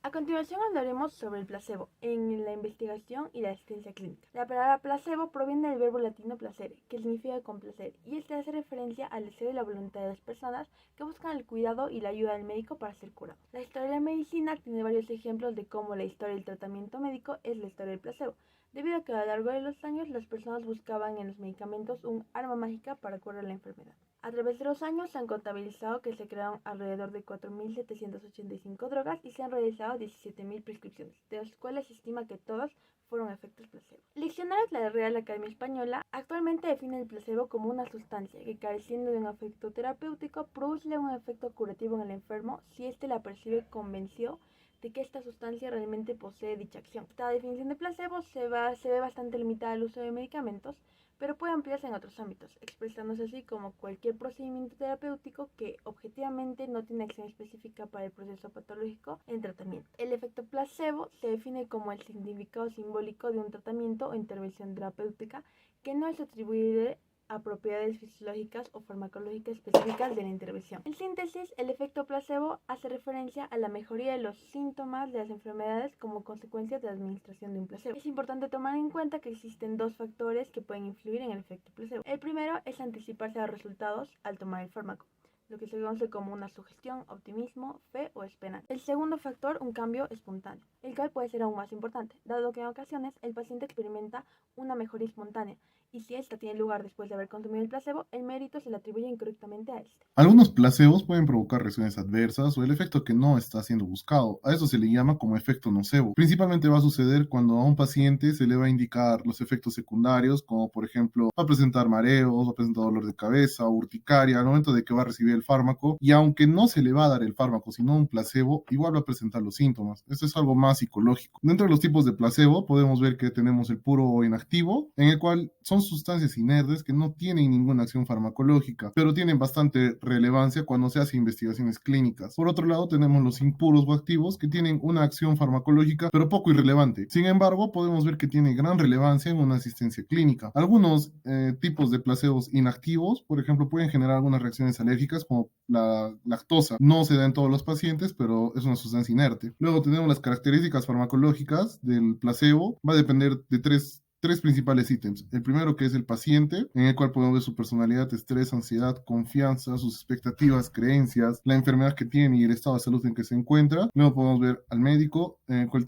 A continuación hablaremos sobre el placebo en la investigación y la asistencia clínica. La palabra placebo proviene del verbo latino placere, que significa complacer, y este hace referencia al deseo y la voluntad de las personas que buscan el cuidado y la ayuda del médico para ser curados. La historia de la medicina tiene varios ejemplos de cómo la historia del tratamiento médico es la historia del placebo, debido a que a lo largo de los años las personas buscaban en los medicamentos un arma mágica para curar la enfermedad. A través de los años se han contabilizado que se crearon alrededor de 4.785 drogas y se han realizado 17.000 prescripciones, de las cuales se estima que todas fueron efectos placebo. El diccionario de la Real Academia Española actualmente define el placebo como una sustancia que, careciendo de un efecto terapéutico, produce un efecto curativo en el enfermo si éste la percibe convencido de que esta sustancia realmente posee dicha acción. Esta definición de placebo se ve bastante limitada al uso de medicamentos, pero puede ampliarse en otros ámbitos, expresándose así como cualquier procedimiento terapéutico que objetivamente no tiene acción específica para el proceso patológico en tratamiento. El efecto placebo se define como el significado simbólico de un tratamiento o intervención terapéutica que no es atribuible a propiedades fisiológicas o farmacológicas específicas de la intervención. En síntesis, el efecto placebo hace referencia a la mejoría de los síntomas de las enfermedades como consecuencia de la administración de un placebo. Es importante tomar en cuenta que existen dos factores que pueden influir en el efecto placebo. El primero es anticiparse a los resultados al tomar el fármaco, lo que se conoce como una sugestión, optimismo, fe o esperanza. El segundo factor, un cambio espontáneo, el cual puede ser aún más importante, dado que en ocasiones el paciente experimenta una mejoría espontánea, y si esta tiene lugar después de haber consumido el placebo, el mérito se le atribuye incorrectamente a este. Algunos placebos pueden provocar reacciones adversas o el efecto que no está siendo buscado. A eso se le llama como efecto nocebo. Principalmente va a suceder cuando a un paciente se le va a indicar los efectos secundarios, como por ejemplo va a presentar mareos, va a presentar dolor de cabeza, urticaria, al momento de que va a recibir el fármaco. Y aunque no se le va a dar el fármaco, sino un placebo, igual va a presentar los síntomas. Esto es algo más psicológico. Dentro de los tipos de placebo podemos ver que tenemos el puro o inactivo, en el cual son sustancias inertes que no tienen ninguna acción farmacológica, pero tienen bastante relevancia cuando se hace investigaciones clínicas. Por otro lado, tenemos los impuros o activos que tienen una acción farmacológica, pero poco irrelevante. Sin embargo, podemos ver que tiene gran relevancia en una asistencia clínica. Algunos tipos de placebos inactivos, por ejemplo, pueden generar algunas reacciones alérgicas como la lactosa. No se da en todos los pacientes, pero es una sustancia inerte. Luego tenemos las características farmacológicas del placebo. Va a depender de tres principales ítems. El primero, que es el paciente, en el cual podemos ver su personalidad, estrés, ansiedad, confianza, sus expectativas, creencias, la enfermedad que tiene y el estado de salud en que se encuentra. Luego podemos ver al médico, en el cual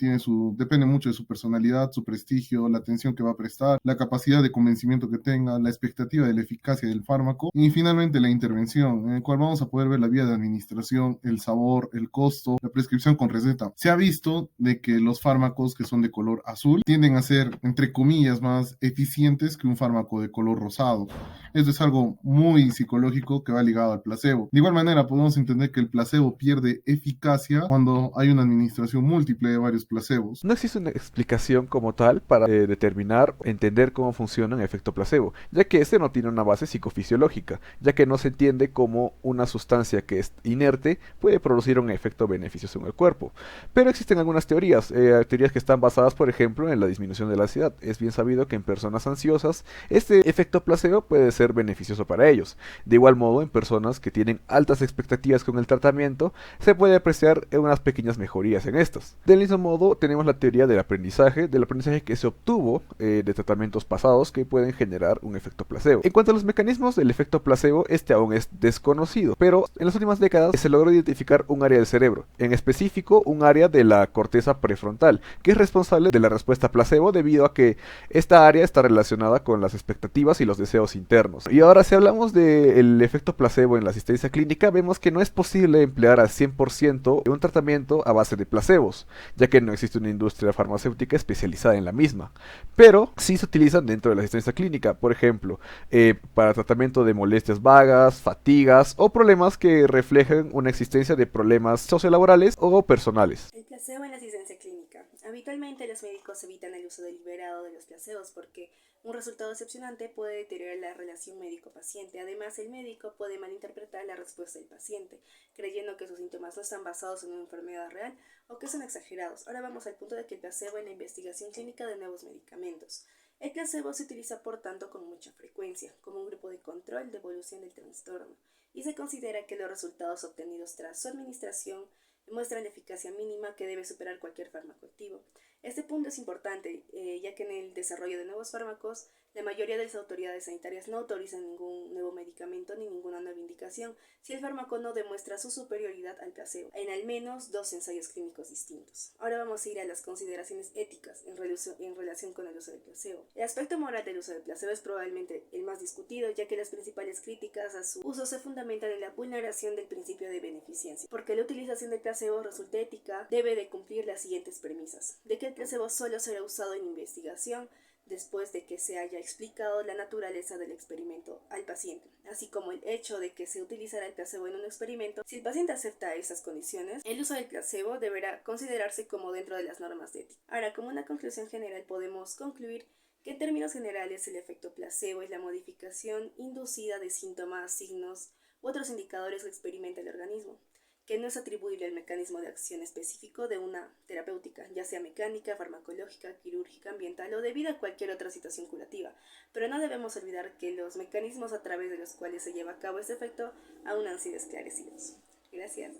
depende mucho de su personalidad, su prestigio, la atención que va a prestar, la capacidad de convencimiento que tenga, la expectativa de la eficacia del fármaco y finalmente la intervención, en el cual vamos a poder ver la vía de administración, el sabor, el costo, la prescripción con receta. Se ha visto de que los fármacos que son de color azul tienden a ser, entre comillas, más eficientes que un fármaco de color rosado. Esto es algo muy psicológico que va ligado al placebo. De igual manera, podemos entender que el placebo pierde eficacia cuando hay una administración múltiple de varios placebos. No existe una explicación como tal para determinar, entender cómo funciona un efecto placebo, ya que este no tiene una base psicofisiológica, ya que no se entiende cómo una sustancia que es inerte puede producir un efecto beneficioso en el cuerpo. Pero existen algunas teorías, teorías que están basadas, por ejemplo, en la disminución de la ansiedad. Es bien sabido que en personas ansiosas este efecto placebo puede ser beneficioso para ellos. De igual modo, en personas que tienen altas expectativas con el tratamiento, se puede apreciar unas pequeñas mejorías en estas. Del mismo modo, tenemos la teoría del aprendizaje que se obtuvo de tratamientos pasados que pueden generar un efecto placebo. En cuanto a los mecanismos del efecto placebo, este aún es desconocido, pero en las últimas décadas se logró identificar un área del cerebro, en específico un área de la corteza prefrontal, que es responsable de la respuesta placebo debido a que esta área está relacionada con las expectativas y los deseos internos. Y ahora, si hablamos del efecto placebo en la asistencia clínica, vemos que no es posible emplear al 100% un tratamiento a base de placebos, ya que no existe una industria farmacéutica especializada en la misma. Pero sí se utilizan dentro de la asistencia clínica, por ejemplo, para tratamiento de molestias vagas, fatigas o problemas que reflejen una existencia de problemas sociolaborales o personales. El placebo en la asistencia clínica. Habitualmente los médicos evitan el uso deliberado de los placebos porque un resultado decepcionante puede deteriorar la relación médico-paciente. Además, el médico puede malinterpretar la respuesta del paciente, creyendo que sus síntomas no están basados en una enfermedad real o que son exagerados. Ahora vamos al punto de que el placebo en la investigación clínica de nuevos medicamentos. El placebo se utiliza, por tanto, con mucha frecuencia, como un grupo de control de evolución del trastorno, y se considera que los resultados obtenidos tras su administración muestran la eficacia mínima que debe superar cualquier fármaco activo. Este punto es importante, ya que en el desarrollo de nuevos fármacos, la mayoría de las autoridades sanitarias no autorizan ningún nuevo medicamento ni ninguna nueva indicación si el fármaco no demuestra su superioridad al placebo, en al menos 2 ensayos clínicos distintos. Ahora vamos a ir a las consideraciones éticas en relación con el uso del placebo. El aspecto moral del uso del placebo es probablemente el más discutido, ya que las principales críticas a su uso se fundamentan en la vulneración del principio de beneficencia. Porque la utilización del placebo resulta ética, debe de cumplir las siguientes premisas: de que el placebo solo será usado en investigación después de que se haya explicado la naturaleza del experimento al paciente, así como el hecho de que se utilizará el placebo en un experimento. Si el paciente acepta esas condiciones, el uso del placebo deberá considerarse como dentro de las normas de ética. Ahora, como una conclusión general, podemos concluir que en términos generales el efecto placebo es la modificación inducida de síntomas, signos u otros indicadores que experimenta el organismo, que no es atribuible al mecanismo de acción específico de una terapéutica, ya sea mecánica, farmacológica, quirúrgica, ambiental o debido a cualquier otra situación curativa. Pero no debemos olvidar que los mecanismos a través de los cuales se lleva a cabo este efecto aún han sido esclarecidos. Gracias.